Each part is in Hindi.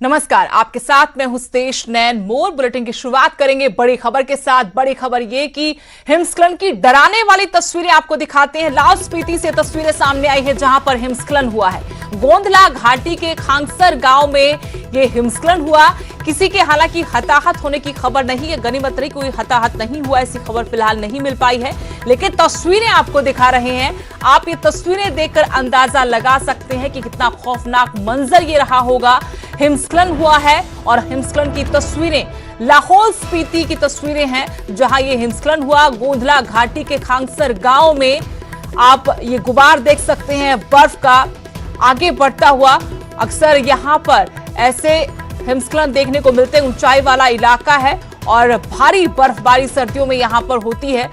नमस्कार, आपके साथ मैं हुस्तेश नैन। मोर बुलेटिन की शुरुआत करेंगे बड़ी खबर के साथ। बड़ी खबर ये कि हिमस्खलन की डराने वाली तस्वीरें आपको दिखाते हैं। लाहौल स्पीति से तस्वीरें सामने आई है जहां पर हिमस्खलन हुआ है। गोंधला घाटी के खांगसर गांव में ये हिमस्खलन हुआ। किसी के हालांकि हताहत होने की खबर नहीं है, गनीमत रही कोई हताहत नहीं हुआ, ऐसी खबर फिलहाल नहीं मिल पाई है, लेकिन तस्वीरें आपको दिखा रहे हैं। आप ये तस्वीरें देखकर अंदाजा लगा सकते हैं कि कितना खौफनाक मंजर ये रहा होगा। हिमस्खलन हुआ है और हिमस्खलन की तस्वीरें लाहौल स्पीति की तस्वीरें हैं जहां ये हिमस्खलन हुआ। गोंधला घाटी के खांगसर गांव में आप ये गुबार देख सकते हैं बर्फ का आगे बढ़ता हुआ। अक्सर यहां पर ऐसे हिमस्खलन देखने को मिलते हैं, ऊंचाई वाला इलाका है और भारी बर्फबारी सर्दियों में यहां पर होती है।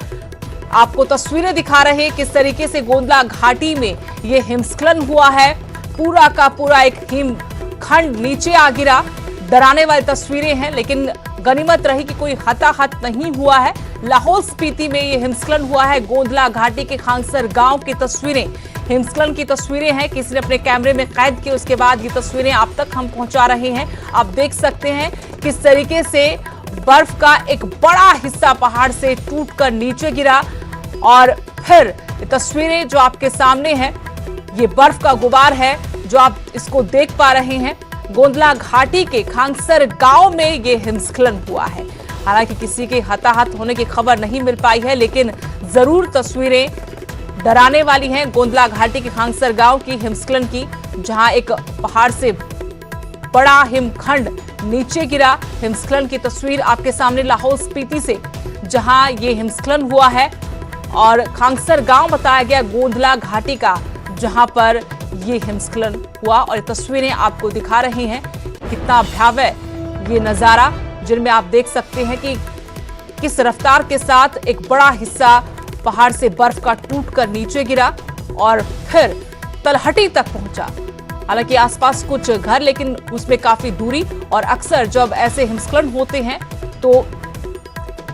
आपको तस्वीरें दिखा रहे हैं किस तरीके से गोंधला घाटी में यह हिमस्खलन हुआ है। पूरा का पूरा एक हिमखंड नीचे आ गिरा। डराने वाली तस्वीरें हैं, लेकिन गनीमत रही कि कोई हताहत नहीं हुआ है। लाहौल स्पीति में यह हिमस्खलन हुआ है। गोंधला घाटी के खांगसर गांव की तस्वीरें, हिमस्खलन की तस्वीरें हैं। किसी ने अपने कैमरे में कैद की, उसके बाद ये तस्वीरें आप तक हम पहुंचा रहे हैं। आप देख सकते हैं किस तरीके से बर्फ का एक बड़ा हिस्सा पहाड़ से टूटकर नीचे गिरा और फिर ये तस्वीरें जो आपके सामने है, ये बर्फ का गुबार है जो आप इसको देख पा रहे हैं। गोंधला घाटी के खांगसर गांव में ये हिमस्खलन हुआ है। हालांकि किसी के हताहत होने की खबर नहीं मिल पाई है, लेकिन जरूर तस्वीरें डराने वाली हैं। गोंधला घाटी के खांगसर गांव की हिमस्खलन की, जहां एक पहाड़ से बड़ा हिमखंड नीचे गिरा। हिमस्खलन की तस्वीर आपके सामने लाहौल स्पीति से, जहां ये हिमस्खलन हुआ है और खांगसर गांव बताया गया गोंधला घाटी का, जहां पर ये हिमस्खलन हुआ। और ये तस्वीरें आपको दिखा रहे हैं कितना भयावह ये नजारा, जिनमें आप देख सकते हैं कि किस रफ्तार के साथ एक बड़ा हिस्सा पहाड़ से बर्फ का टूटकर नीचे गिरा और फिर तलहटी तक पहुंचा। हालांकि आसपास कुछ घर, लेकिन उसमें काफी दूरी। और अक्सर जब ऐसे हिमस्खलन होते हैं तो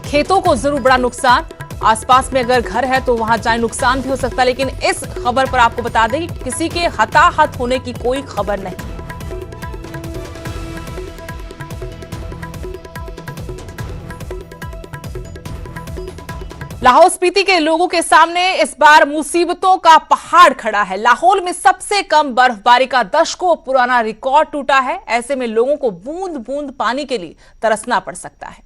खेतों को जरूर बड़ा नुकसान, आसपास में अगर घर है तो वहां जाए नुकसान भी हो सकता है। लेकिन इस खबर पर आपको बता दें कि किसी के हताहत होने की कोई खबर नहीं। लाहौल स्पीति के लोगों के सामने इस बार मुसीबतों का पहाड़ खड़ा है। लाहौल में सबसे कम बर्फबारी का दशकों पुराना रिकॉर्ड टूटा है। ऐसे में लोगों को बूंद बूंद पानी के लिए तरसना पड़ सकता है।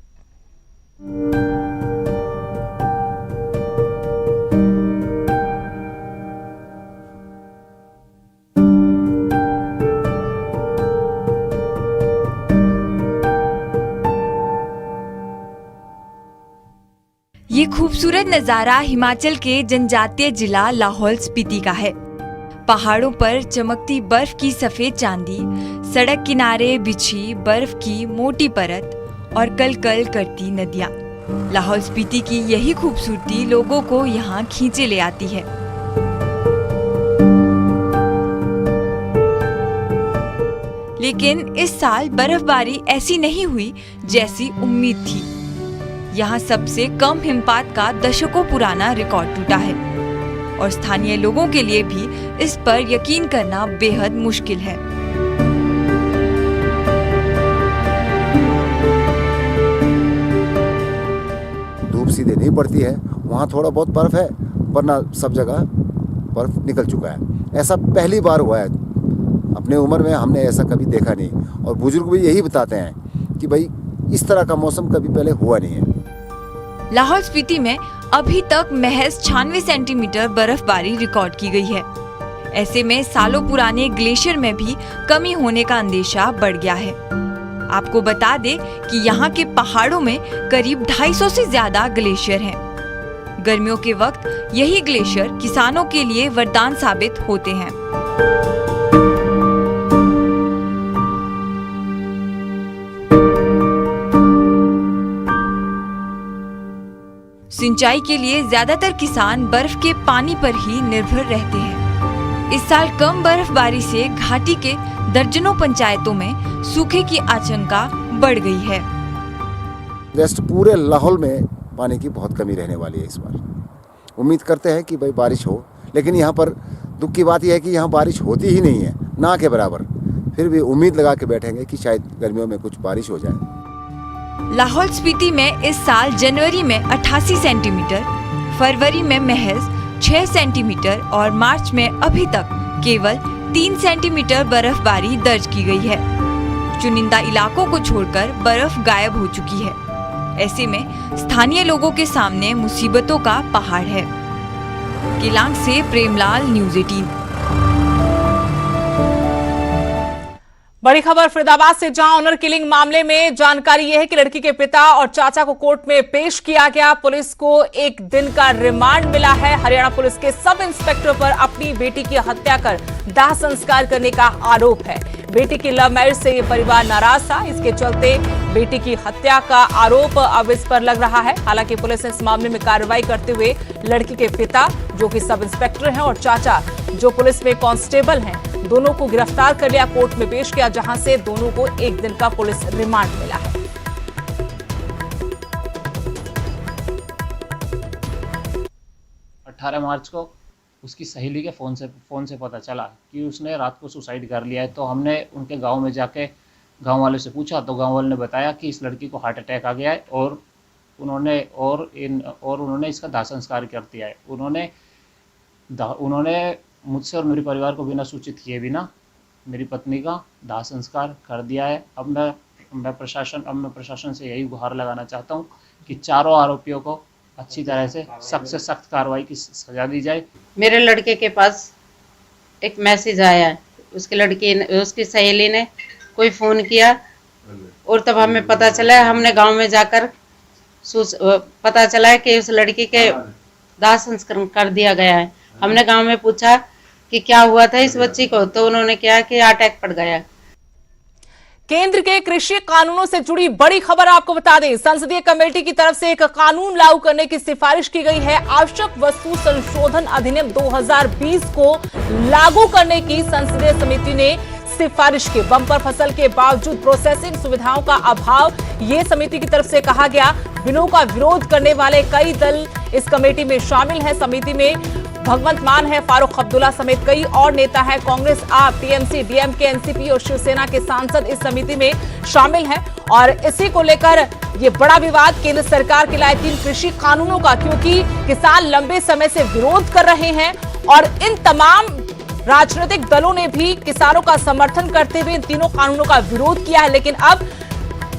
ये खूबसूरत नजारा हिमाचल के जनजातीय जिला लाहौल स्पीति का है। पहाड़ों पर चमकती बर्फ की सफेद चांदी, सड़क किनारे बिछी बर्फ की मोटी परत और कल कल करती नदियाँ। लाहौल स्पीति की यही खूबसूरती लोगों को यहाँ खींचे ले आती है। लेकिन इस साल बर्फबारी ऐसी नहीं हुई जैसी उम्मीद थी। यहाँ सबसे कम हिमपात का दशकों पुराना रिकॉर्ड टूटा है और स्थानीय लोगों के लिए भी इस पर यकीन करना बेहद मुश्किल है। धूप सीधे नहीं पड़ती है, वहाँ थोड़ा बहुत बर्फ है, वरना सब जगह बर्फ निकल चुका है। ऐसा पहली बार हुआ है, अपने उम्र में हमने ऐसा कभी देखा नहीं। और बुजुर्ग भी यही बताते हैं कि भाई इस तरह का मौसम कभी पहले हुआ नहीं है। लाहौल स्पीति में अभी तक महज 96 सेंटीमीटर बर्फबारी रिकॉर्ड की गई है। ऐसे में सालों पुराने ग्लेशियर में भी कमी होने का अंदेशा बढ़ गया है। आपको बता दें कि यहाँ के पहाड़ों में करीब 250 से ज्यादा ग्लेशियर हैं। गर्मियों के वक्त यही ग्लेशियर किसानों के लिए वरदान साबित होते हैं। सिंचाई के लिए ज्यादातर किसान बर्फ के पानी पर ही निर्भर रहते हैं। इस साल कम बर्फबारी से घाटी के दर्जनों पंचायतों में सूखे की आशंका बढ़ गई है। जस्ट पूरे लाहौल में पानी की बहुत कमी रहने वाली है इस बार। उम्मीद करते हैं कि भाई बारिश हो, लेकिन यहाँ पर दुख की बात यह है कि यहाँ बारिश होती ही नहीं है, ना के बराबर। फिर भी उम्मीद लगा के बैठेंगे कि शायद गर्मियों में कुछ बारिश हो जाए। लाहौल स्पीति में इस साल जनवरी में 88 सेंटीमीटर, फरवरी में महज 6 सेंटीमीटर और मार्च में अभी तक केवल 3 सेंटीमीटर बर्फबारी दर्ज की गई है। चुनिंदा इलाकों को छोड़कर बर्फ गायब हो चुकी है। ऐसे में स्थानीय लोगों के सामने मुसीबतों का पहाड़ है। केलांग से प्रेमलाल, न्यूज़ 18। बड़ी खबर फरीदाबाद से, जहां ऑनर किलिंग मामले में जानकारी यह है कि लड़की के पिता और चाचा को कोर्ट में पेश किया गया। पुलिस को 1 दिन का रिमांड मिला है। हरियाणा पुलिस के सब इंस्पेक्टर पर अपनी बेटी की हत्या कर दाह संस्कार करने का आरोप है। बेटी की लव मैरिज से ये परिवार नाराज था, इसके चलते बेटी की हत्या का आरोप अब इस पर लग रहा है। हालांकि पुलिस ने इस मामले में कार्रवाई करते हुए लड़की के पिता, जो कि सब इंस्पेक्टर हैं, और चाचा, जो पुलिस में कांस्टेबल हैं, दोनों को गिरफ्तार कर लिया, कोर्ट में पेश किया, जहां से दोनों को 1 दिन का पुलिस रिमांड मिला है। 18 मार्च को उसकी सहेली के फ़ोन से पता चला कि उसने रात को सुसाइड कर लिया है। तो हमने उनके गांव में जाके गांव वाले से पूछा, तो गांव वाले ने बताया कि इस लड़की को हार्ट अटैक आ गया है और उन्होंने इसका दाह संस्कार कर दिया है। उन्होंने मुझसे और मेरे परिवार को बिना सूचित किए बिना मेरी पत्नी का दाह संस्कार कर दिया है। अब मैं प्रशासन से यही गुहार लगाना चाहता हूँ कि चारों आरोपियों को अच्छी तरह से सख्त कार्रवाई की सजा दी जाए। मेरे लड़के के पास एक मैसेज आया है, उसकी सहेली ने कोई फ़ोन किया और तब हमें पता चला, हमने गांव में जाकर पता चला कि उस लड़की के दाह संस्कार कर दिया गया है। हमने गांव में पूछा कि क्या हुआ था इस बच्ची को, तो उन्होंने कहा कि अटैक पड़ गया। केंद्र के कृषि कानूनों से जुड़ी बड़ी खबर आपको बता दें, संसदीय कमेटी की तरफ से एक कानून लागू करने की सिफारिश की गई है। आवश्यक वस्तु संशोधन अधिनियम 2020 को लागू करने की संसदीय समिति ने सिफारिश की। बम्पर फसल के बावजूद प्रोसेसिंग सुविधाओं का अभाव, ये समिति की तरफ से कहा गया। बिलों का विरोध करने वाले कई दल इस कमेटी में शामिल हैं। समिति में भगवंत मान है, फारूक अब्दुल्ला समेत कई और नेता हैं। कांग्रेस, आप, टीएमसी, डीएमके, एनसीपी और शिवसेना के सांसद इस समिति में शामिल हैं। और इसी को लेकर ये बड़ा विवाद केंद्र सरकार के लाए 3 कृषि कानूनों का, क्योंकि किसान लंबे समय से विरोध कर रहे हैं और इन तमाम राजनीतिक दलों ने भी किसानों का समर्थन करते हुए इन तीनों कानूनों का विरोध किया है। लेकिन अब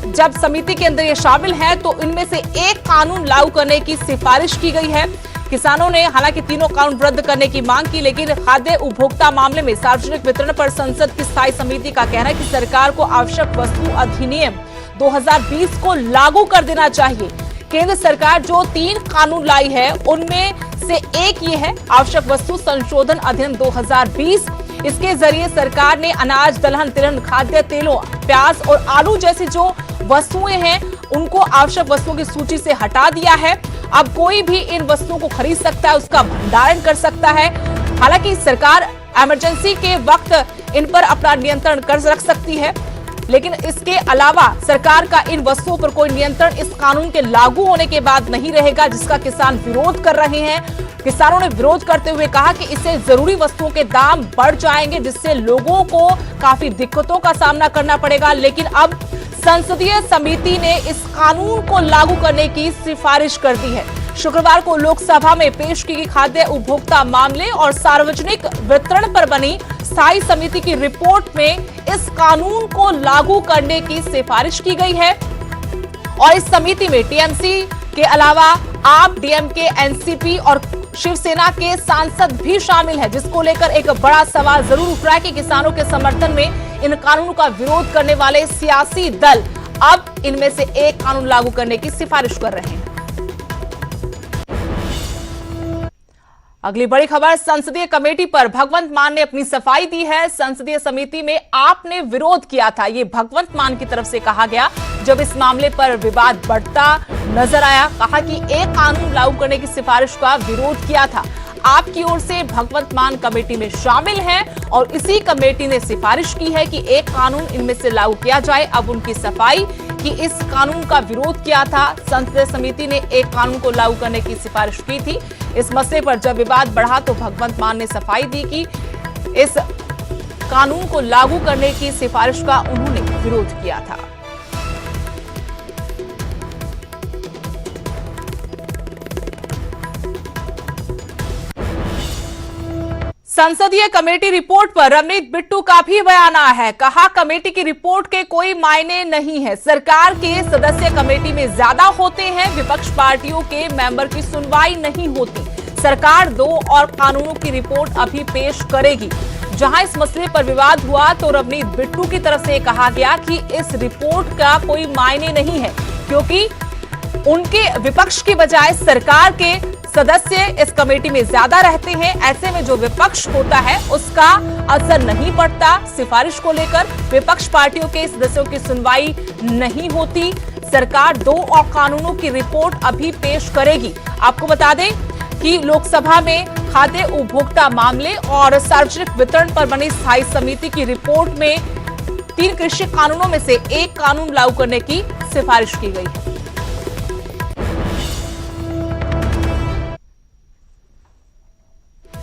जब समिति के अंदर ये शामिल है तो इनमें से एक कानून लागू करने की सिफारिश की गई है। किसानों ने हालांकि तीनों कानून रद्द करने की मांग की, लेकिन खाद्य उपभोक्ता मामले में सार्वजनिक वितरण पर संसद की स्थायी समिति का कहना है कि सरकार को आवश्यक वस्तु अधिनियम 2020 को लागू कर देना चाहिए। केंद्र सरकार जो 3 कानून लाई है उनमें से एक ये है आवश्यक वस्तु संशोधन अधिनियम 2020। इसके जरिए सरकार ने अनाज, दलहन, तिलहन, खाद्य तेलों, प्याज और आलू जैसी जो वस्तुएं हैं उनको आवश्यक वस्तुओं की सूची से हटा दिया है। अब कोई भी इन वस्तुओं को खरीद सकता है, उसका भंडारण कर सकता है। हालांकि सरकार इमरजेंसी के वक्त इन पर अपना नियंत्रण कर रख सकती है, लेकिन इसके अलावा सरकार का इन वस्तुओं पर कोई नियंत्रण इस कानून के लागू होने के बाद नहीं रहेगा, जिसका किसान विरोध कर रहे हैं। किसानों ने विरोध करते हुए कहा कि इससे जरूरी वस्तुओं के दाम बढ़ जाएंगे, जिससे लोगों को काफी दिक्कतों का सामना करना पड़ेगा। लेकिन अब संसदीय समिति ने इस कानून को लागू करने की सिफारिश कर दी है। शुक्रवार को लोकसभा में पेश की गई खाद्य उपभोक्ता मामले और सार्वजनिक वितरण पर बनी स्थायी समिति की रिपोर्ट में इस कानून को लागू करने की सिफारिश की गई है। और इस समिति में टीएमसी के अलावा आप, डीएमके, एनसीपी और शिवसेना के सांसद भी शामिल हैं, जिसको लेकर एक बड़ा सवाल जरूर उठ रहा है कि किसानों के समर्थन में इन कानूनों का विरोध करने वाले सियासी दल अब इनमें से एक कानून लागू करने की सिफारिश कर रहे हैं। अगली बड़ी खबर, संसदीय कमेटी पर भगवंत मान ने अपनी सफाई दी है। संसदीय समिति में आपने विरोध किया था, ये भगवंत मान की तरफ से कहा गया जब इस मामले पर विवाद बढ़ता नजर आया। कहा कि एक कानून लागू करने की सिफारिश का विरोध किया था। आपकी ओर से भगवंत मान कमेटी में शामिल हैं और इसी कमेटी ने सिफारिश की है कि एक कानून इनमें से लागू किया जाए। अब उनकी सफाई कि इस कानून का विरोध किया था। संसदीय समिति ने एक कानून को लागू करने की सिफारिश की थी। इस मसले पर जब विवाद बढ़ा तो भगवंत मान ने सफाई दी कि इस कानून को लागू करने की सिफारिश का उन्होंने विरोध किया था। संसदीय कमेटी रिपोर्ट पर रवनीत बिट्टू का भी बयान आया है। कहा, कमेटी की रिपोर्ट के कोई मायने नहीं है। सरकार के सदस्य कमेटी में ज्यादा होते हैं, विपक्ष पार्टियों के मेंबर की सुनवाई नहीं होती। सरकार 2 और कानूनों की रिपोर्ट अभी पेश करेगी। जहां इस मसले पर विवाद हुआ तो रवनीत बिट्टू की तरफ से कहा गया कि इस रिपोर्ट का कोई मायने नहीं है, क्योंकि उनके विपक्ष की बजाय सरकार के सदस्य इस कमेटी में ज्यादा रहते हैं। ऐसे में जो विपक्ष होता है उसका असर नहीं पड़ता। सिफारिश को लेकर विपक्ष पार्टियों के सदस्यों की सुनवाई नहीं होती। सरकार 2 और कानूनों की रिपोर्ट अभी पेश करेगी। आपको बता दें कि लोकसभा में खाद्य उपभोक्ता मामले और सार्वजनिक वितरण पर बनी स्थायी समिति की रिपोर्ट में 3 कृषि कानूनों में से 1 कानून लागू करने की सिफारिश की गई है।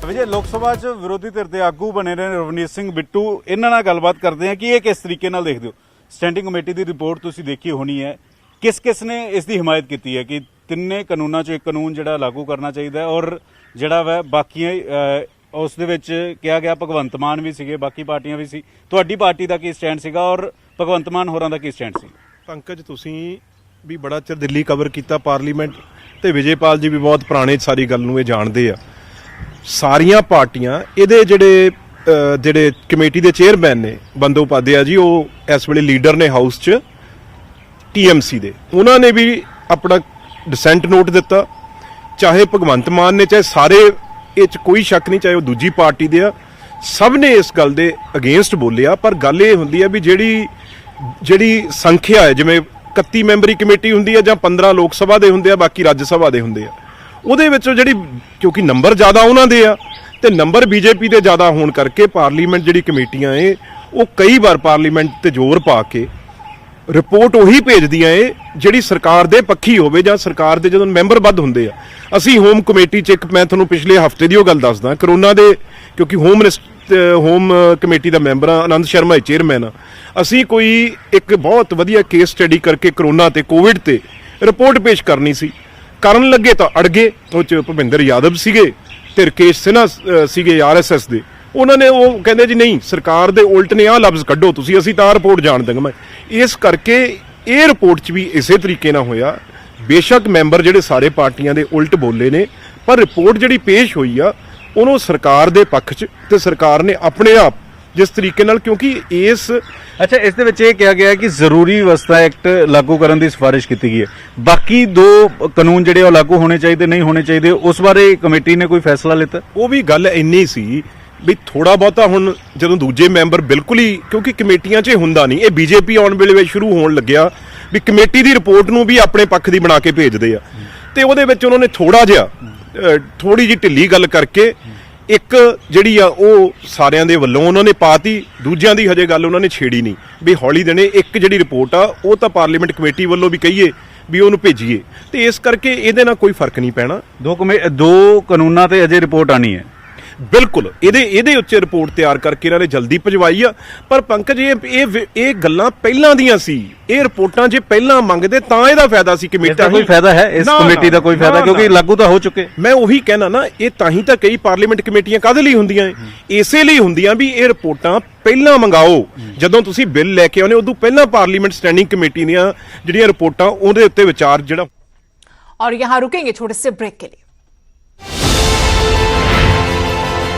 ਵਿਜੇ ਲੋਕ ਸਭਾ 'ਚ ਵਿਰੋਧੀ ਧਿਰ ਦੇ ਆਗੂ ਬਣੇ ਨੇ ਰਵਨੀਤ ਸਿੰਘ ਬਿੱਟੂ, ਇਹਨਾਂ ਨਾਲ ਗੱਲਬਾਤ ਕਰਦੇ ਹਾਂ ਕਿ ਇਹ ਕਿਸ ਤਰੀਕੇ ਨਾਲ ਦੇਖਦੇ ਹੋ। ਸਟੈਂਡਿੰਗ ਕਮੇਟੀ ਦੀ ਰਿਪੋਰਟ ਤੁਸੀਂ ਦੇਖੀ ਹੋਣੀ ਹੈ, ਕਿਸ ਨੇ ਇਸ ਦੀ ਹਮਾਇਤ ਕੀਤੀ ਹੈ ਕਿ ਤਿੰਨੇ ਕਾਨੂੰਨਾਂ 'ਚੋਂ ਇੱਕ ਕਾਨੂੰਨ ਜਿਹੜਾ ਲਾਗੂ ਕਰਨਾ ਚਾਹੀਦਾ ਹੈ ਔਰ ਜਿਹੜਾ ਵਾ ਬਾਕੀਆਂ ਉਸ ਦੇ ਵਿੱਚ ਕਿਹਾ ਗਿਆ ਭਗਵੰਤ ਮਾਨ ਵੀ ਸੀਗੇ, ਬਾਕੀ ਪਾਰਟੀਆਂ ਵੀ ਸੀ। ਤੁਹਾਡੀ ਪਾਰਟੀ ਦਾ ਕੀ ਸਟੈਂਡ ਸੀਗਾ ਔਰ ਭਗਵੰਤ ਮਾਨ ਹੋਰਾਂ ਦਾ ਕੀ ਸਟੈਂਡ ਸੀ? ਪੰਕਜ, ਤੁਸੀਂ ਵੀ ਬੜਾ ਚਿਰ ਦਿੱਲੀ ਕਵਰ ਕੀਤਾ ਪਾਰਲੀਮੈਂਟ, ਤੇ ਵਿਜੇਪਾਲ ਜੀ ਵੀ ਬਹੁਤ ਪੁਰਾਣੇ ਸਾਰੀ ਗੱਲ ਨੂੰ ਇਹ ਜਾਣਦੇ ਆ। ਸਾਰੀਆਂ ਪਾਰਟੀਆਂ ਇਹਦੇ ਜਿਹੜੇ ਕਮੇਟੀ ਦੇ ਚੇਅਰਮੈਨ ਨੇ ਬੰਦੋਪਾਧਿਆ ਜੀ, ਉਹ ਇਸ ਵੇਲੇ ਲੀਡਰ ਨੇ ਹਾਊਸ 'ਚ TMC ਦੇ, ਉਹਨਾਂ ਨੇ ਵੀ ਆਪਣਾ ਡਿਸੈਂਟ ਨੋਟ ਦਿੱਤਾ। ਚਾਹੇ ਭਗਵੰਤ ਮਾਨ ਨੇ, ਚਾਹੇ ਸਾਰੇ, ਇਹ 'ਚ ਕੋਈ ਸ਼ੱਕ ਨਹੀਂ, ਚਾਹੇ ਉਹ ਦੂਜੀ ਪਾਰਟੀ ਦੇ ਆ, ਸਭ ਨੇ ਇਸ ਗੱਲ ਦੇ ਅਗੇਂਸਟ ਬੋਲਿਆ। ਪਰ ਗੱਲ ਇਹ ਹੁੰਦੀ ਹੈ ਵੀ ਜਿਹੜੀ ਸੰਖਿਆ ਹੈ, ਜਿਵੇਂ 31 ਮੈਂਬਰੀ ਕਮੇਟੀ ਹੁੰਦੀ ਹੈ ਜਾਂ 15 ਲੋਕ ਸਭਾ ਦੇ ਹੁੰਦੇ ਆ, ਬਾਕੀ ਰਾਜ ਸਭਾ ਦੇ ਹੁੰਦੇ ਆ, ਉਹਦੇ ਵਿੱਚੋਂ ਕਿਉਂਕਿ ਨੰਬਰ ਜ਼ਿਆਦਾ ਉਹਨਾਂ ਦੇ ਆ ਤੇ ਨੰਬਰ ਬੀਜੇਪੀ ਦੇ ਜ਼ਿਆਦਾ ਹੋਣ ਕਰਕੇ ਪਾਰਲੀਮੈਂਟ ਜਿਹੜੀ ਕਮੇਟੀਆਂ ਏ ਉਹ ਕਈ ਵਾਰ ਪਾਰਲੀਮੈਂਟ ਤੇ ਜ਼ੋਰ ਪਾ ਕੇ ਰਿਪੋਰਟ ਉਹੀ ਭੇਜਦੀਆਂ ਏ ਜਿਹੜੀ ਸਰਕਾਰ ਦੇ ਪੱਖੀ ਹੋਵੇ ਜਾਂ ਸਰਕਾਰ ਦੇ ਜਦੋਂ ਮੈਂਬਰ ਵੱਧ ਹੁੰਦੇ ਆ। ਅਸੀਂ ਹੋਮ ਕਮੇਟੀ 'ਚ ਮੈਂ ਤੁਹਾਨੂੰ ਪਿਛਲੇ ਹਫਤੇ ਦੀ ਉਹ ਗੱਲ ਦੱਸਦਾ, ਕਰੋਨਾ ਦੇ, ਕਿਉਂਕਿ ਹੋਮ ਕਮੇਟੀ ਦਾ ਮੈਂਬਰ ਆ, ਆਨੰਦ ਸ਼ਰਮਾ ਚੇਅਰਮੈਨ ਆ। ਅਸੀਂ ਕੋਈ ਇੱਕ ਬਹੁਤ ਵਧੀਆ ਕੇਸ ਸਟੱਡੀ ਕਰਕੇ ਕਰੋਨਾ ਤੇ ਕੋਵਿਡ ਤੇ ਰਿਪੋਰਟ ਪੇਸ਼ ਕਰਨੀ ਸੀ, ਕਰਨ ਲੱਗੇ ਤਾਂ ਅੜ ਗਏ। ਉਹ 'ਚ ਭੁਪਿੰਦਰ ਯਾਦਵ ਸੀਗੇ ਤੇ ਰਕੇਸ਼ ਸਿਨਹਾ ਸੀਗੇ RSS ਦੇ। ਉਹਨਾਂ ਨੇ ਉਹ ਕਹਿੰਦੇ ਜੀ ਨਹੀਂ, ਸਰਕਾਰ ਦੇ ਉਲਟ ਨੇ ਆਹ ਲਫ਼ਜ਼ ਕੱਢੋ ਤੁਸੀਂ, ਅਸੀਂ ਤਾਂ ਰਿਪੋਰਟ ਜਾਣ ਦੇਵਾਂਗੇ। ਮੈਂ ਇਸ ਕਰਕੇ ਇਹ ਰਿਪੋਰਟ 'ਚ ਵੀ ਇਸੇ ਤਰੀਕੇ ਨਾਲ ਹੋਇਆ। ਬੇਸ਼ੱਕ ਮੈਂਬਰ ਜਿਹੜੇ ਸਾਰੇ ਪਾਰਟੀਆਂ ਦੇ ਉਲਟ ਬੋਲੇ ਨੇ, ਪਰ ਰਿਪੋਰਟ ਜਿਹੜੀ ਪੇਸ਼ ਹੋਈ ਆ ਉਹਨੂੰ ਸਰਕਾਰ ਦੇ ਪੱਖ 'ਚ, ਤੇ ਸਰਕਾਰ ਨੇ ਆਪਣੇ ਆਪ ਜਿਸ ਤਰੀਕੇ ਨਾਲ, ਕਿਉਂਕਿ ਇਸ ਦੇ ਵਿੱਚ ਇਹ ਕਿਹਾ ਗਿਆ ਕਿ ਜ਼ਰੂਰੀ ਵਿਵਸਥਾ ਐਕਟ ਲਾਗੂ ਕਰਨ ਦੀ ਸਿਫਾਰਿਸ਼ ਕੀਤੀ ਗਈ ਹੈ। ਬਾਕੀ 2 ਕਾਨੂੰਨ ਜਿਹੜੇ ਉਹ ਲਾਗੂ ਹੋਣੇ ਚਾਹੀਦੇ, ਨਹੀਂ ਹੋਣੇ ਚਾਹੀਦੇ, ਉਸ ਬਾਰੇ ਕਮੇਟੀ ਨੇ ਕੋਈ ਫੈਸਲਾ ਲਿੱਤਾ? ਉਹ ਵੀ ਗੱਲ ਇੰਨੀ ਸੀ ਵੀ ਥੋੜਾ ਬਹੁਤਾ ਹੁਣ ਜਦੋਂ ਦੂਜੇ ਮੈਂਬਰ ਬਿਲਕੁਲ ਹੀ, ਕਿਉਂਕਿ ਕਮੇਟੀਆਂ 'ਚ ਹੁੰਦਾ ਨਹੀਂ, ਇਹ ਬੀਜੇਪੀ ਆਉਣ ਵੇਲੇ ਸ਼ੁਰੂ ਹੋਣ ਲੱਗਿਆ ਵੀ ਕਮੇਟੀ ਦੀ ਰਿਪੋਰਟ ਨੂੰ ਵੀ ਆਪਣੇ ਪੱਖ ਦੀ ਬਣਾ ਕੇ ਭੇਜਦੇ ਆ, ਤੇ ਉਹਦੇ ਵਿੱਚ ਉਹਨਾਂ ਨੇ ਥੋੜੀ ਜਿਹੀ ਢਿੱਲੀ ਗੱਲ ਕਰਕੇ ਇੱਕ ਜਿਹੜੀ ਆ ਉਹ ਸਾਰਿਆਂ ਦੇ ਵੱਲੋਂ ਉਹਨਾਂ ਨੇ ਪਾਤੀ, ਦੂਜਿਆਂ ਦੀ ਹਜੇ ਗੱਲ ਉਹਨਾਂ ਨੇ ਛੇੜੀ ਨਹੀਂ ਵੀ ਹੌਲੀ ਦੇਣੇ। ਇੱਕ ਜਿਹੜੀ ਰਿਪੋਰਟ ਆ ਉਹ ਤਾਂ ਪਾਰਲੀਮੈਂਟ ਕਮੇਟੀ ਵੱਲੋਂ ਵੀ ਕਹੀਏ ਵੀ ਉਹਨੂੰ ਭੇਜੀਏ, ਤੇ ਇਸ ਕਰਕੇ ਇਹਦੇ ਨਾਲ ਕੋਈ ਫਰਕ ਨਹੀਂ ਪੈਣਾ। 2 ਕਾਨੂੰਨਾਂ ਤੇ ਅਜੇ ਰਿਪੋਰਟ ਆਣੀ ਹੈ। ਬਿਲਕੁਲ ਇਹਦੇ ਉੱਤੇ ਰਿਪੋਰਟ ਤਿਆਰ ਕਰਕੇ ਇਹਨਾਂ ਨੇ ਜਲਦੀ ਭਜਵਾਈ ਆ। ਪਰ ਪੰਕਜ, ਇਹ ਗੱਲਾਂ ਪਹਿਲਾਂ ਦੀਆਂ ਸੀ, ਇਹ ਰਿਪੋਰਟਾਂ ਜੇ ਪਹਿਲਾਂ ਮੰਗਦੇ ਤਾਂ ਇਹਦਾ ਫਾਇਦਾ ਸੀ। ਕਮੇਟੀ ਦਾ ਕੋਈ ਫਾਇਦਾ ਹੈ ਇਸ ਕਮੇਟੀ ਦਾ? ਕੋਈ ਫਾਇਦਾ, ਕਿਉਂਕਿ ਲਾਗੂ ਤਾਂ ਹੋ ਚੁੱਕੇ। ਮੈਂ ਉਹੀ ਕਹਿਣਾ ਨਾ, ਇਹ ਤਾਂ ਹੀ ਤਾਂ ਕਈ ਪਾਰਲੀਮੈਂਟ ਕਮੇਟੀਆਂ ਕਾਹਦੇ ਲਈ ਹੁੰਦੀਆਂ, ਇਸੇ ਲਈ ਹੁੰਦੀਆਂ ਵੀ ਇਹ ਰਿਪੋਰਟਾਂ ਪਹਿਲਾਂ ਮੰਗਾਓ। ਜਦੋਂ ਤੁਸੀਂ ਬਿੱਲ ਲੈ ਕੇ ਆਉਨੇ ਉਦੋਂ ਪਹਿਲਾਂ ਪਾਰਲੀਮੈਂਟ ਸਟੈਂਡਿੰਗ ਕਮੇਟੀ ਦੀਆਂ ਜਿਹੜੀਆਂ ਰਿਪੋਰਟਾਂ ਉਹਦੇ ਉੱਤੇ ਵਿਚਾਰ ਜਿਹੜਾ। और यहां रुकेंगे छोटे से ब्रेक के लिए।